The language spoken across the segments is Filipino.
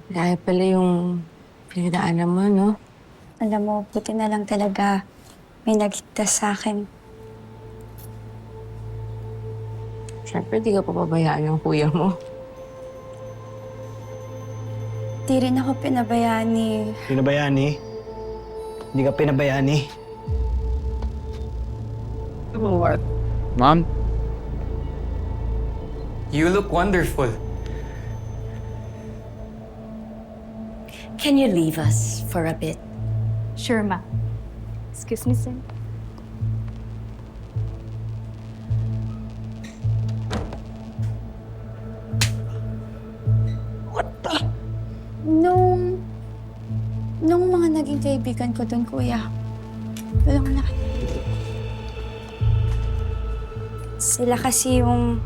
Kaya pala yung pinagdaanan mo, no? Alam mo, buti na lang talaga may nagligtas sa akin. Siyempre, di ka papabayaan yung kuya mo. Di rin ako pinabayaan ni... Pinabayani? Hindi ka pinabayani? What? Mom? You look wonderful. Can you leave us for a bit? Sure, ma. Excuse me, sir. Nung mga naging kaibigan ko doon, kuya, walang na. Sila kasi yung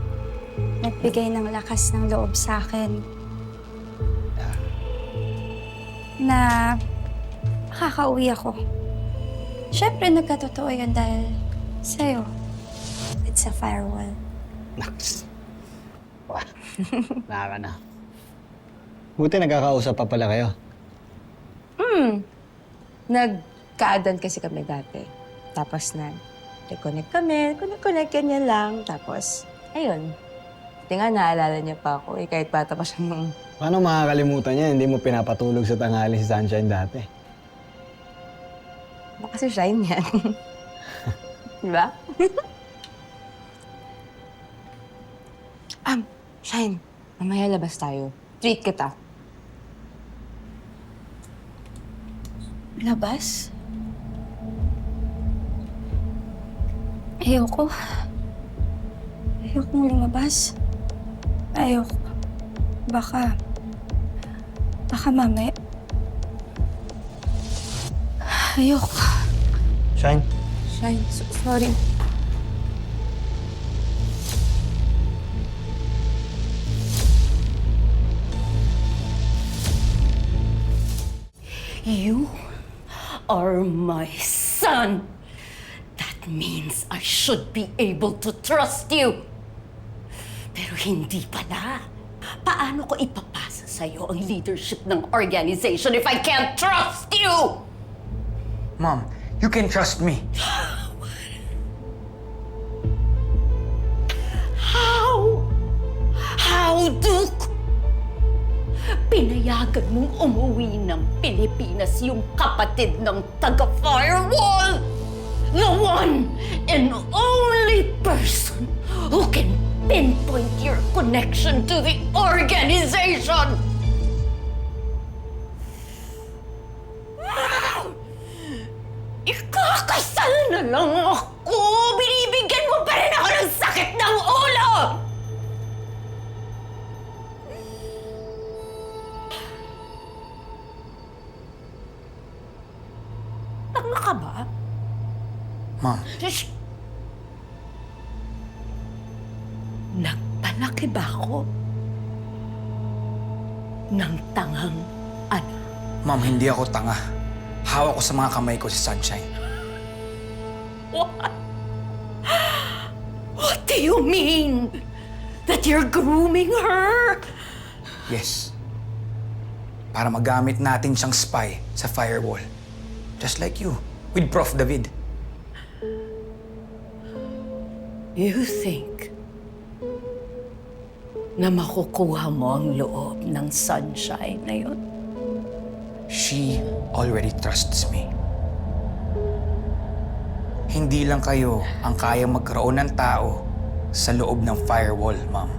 nagbigay ng lakas ng loob sa akin. Na makakauwi ako. Siyempre, nagkatotoo yun dahil sa'yo. It's a firewall. Naks. Wah. Naka na. Buti nagkakausap pa pala kayo. Nagka-adan kasi kami dati. Tapos reconnect kami, connect ganyan lang. Tapos, ayun. Hindi nga naalala niya pa ako eh, kahit bata pa siya nung... Paano makakalimutan niya? Hindi mo pinapatulog sa tanghali si Sunshine dati. Baka kasi Shine yan. Diba? Shine, mamaya labas tayo. Treat kita. Labas? Ayoko. Ayokong lumabas. Ayoko. Baka mamaya. Ayoko. Shine? Shine, sorry. You are my son. That means I should be able to trust you. Pero hindi pala. Paano ko ipapasa sa'yo ang leadership ng organization if I can't trust you? Mom, you can trust me. How, Duke? Pinayagan mong umuwi ng Pilipinas yung kapatid ng taga-firewall! The one and only person who can pinpoint your connection to the organization! Ikakasal na lang ako! Binibigyan mo pa rin ako ng sakit ng ulo! Tanga ka ba? Mom, Shh! Nagpalaki ba ako ng tangang anak? Mom, hindi ako tanga. Hawak ko sa mga kamay ko si Sunshine. What? What do you mean? That you're grooming her? Yes. Para magamit natin siyang spy sa firewall. Just like you, with Prof. David. You think na makukuha mo ang loob ng Sunshine na yun? She already trusts me. Hindi lang kayo ang kayang magkaroon ng tao sa loob ng firewall, Mom.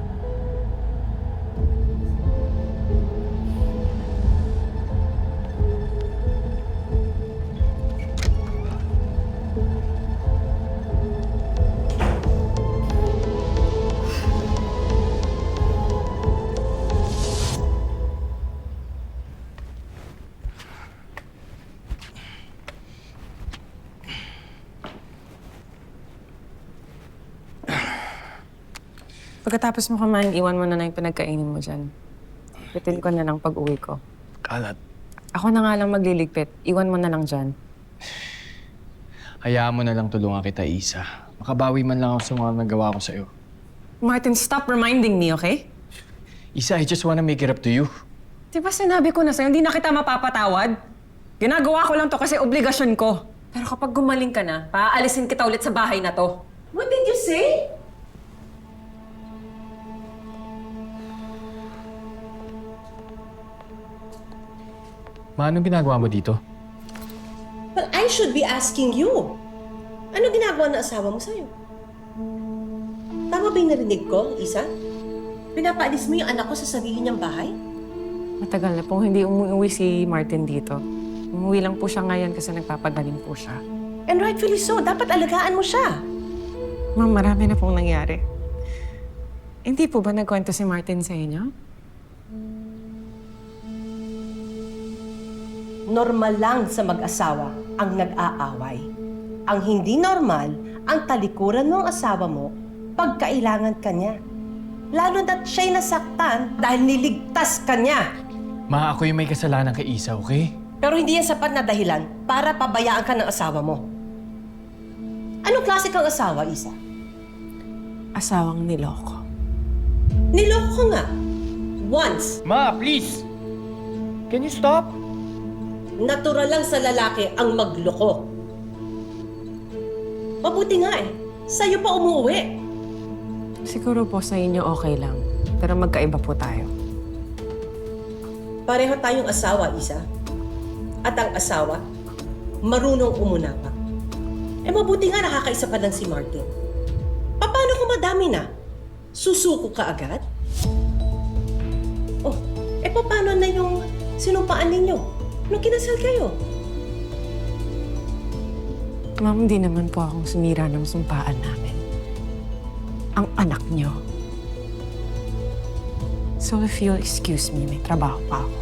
Pagkatapos mo kumain, iwan mo na yung pinagkainin mo dyan. Pitin ko na lang pag-uwi ko. Kalat. Ako na nga lang magliligpit. Iwan mo na lang dyan. Hayaan mo na lang tulungan kita, Isa. Makabawi man lang ako sa mga nagawa ko sa'yo. Martin, stop reminding me, okay? Isa, I just wanna make it up to you. Di ba sinabi ko na sa'yo, hindi na kita mapapatawad? Ginagawa ko lang to kasi obligasyon ko. Pero kapag gumaling ka na, paaalisin kita ulit sa bahay na to. What did you say? Ma, anong ginagawa mo dito? Well, I should be asking you. Ano ginagawa ng asawa mo sa'yo? Tama ba yung narinig ko, Isa? Pinapaalis mo yung anak ko sa sarili niyang bahay? Matagal na pong hindi umuwi si Martin dito. Umuwi lang po siya ngayon kasi nagpapagaling po siya. And rightfully so. Dapat alagaan mo siya. Ma'am, marami na pong nangyari. Hindi po ba nagkwento si Martin sa inyo? Normal lang sa mag-asawa ang nag-aaway. Ang hindi normal ang talikuran ng asawa mo pag kailangan ka niya. Lalo na't siya'y nasaktan dahil niligtas ka niya. Ma, ako yung may kasalanan kay Isa, okay? Pero hindi yan sapat na dahilan para pabayaan ka ng asawa mo. Anong klase kang asawa, Isa? Asawang niloko. Niloko ka nga. Once. Ma, please! Can you stop? Natural lang sa lalaki ang magloko. Mabuti nga eh. Sa'yo pa umuwi. Siguro po sa inyo okay lang. Pero magkaiba po tayo. Pareho tayong asawa, Isa. At ang asawa, marunong umunawa. Eh mabuti nga nakakaisa pa lang si Martin. Paano kung madami na? Susuko ka agad? Oh, eh paano na yung sinumpaan ninyo? Nung kinasal kayo? Ma'am, hindi naman po akong sumira ng sumpaan namin. Ang anak niyo. So if you'll excuse me, may trabaho pa ako.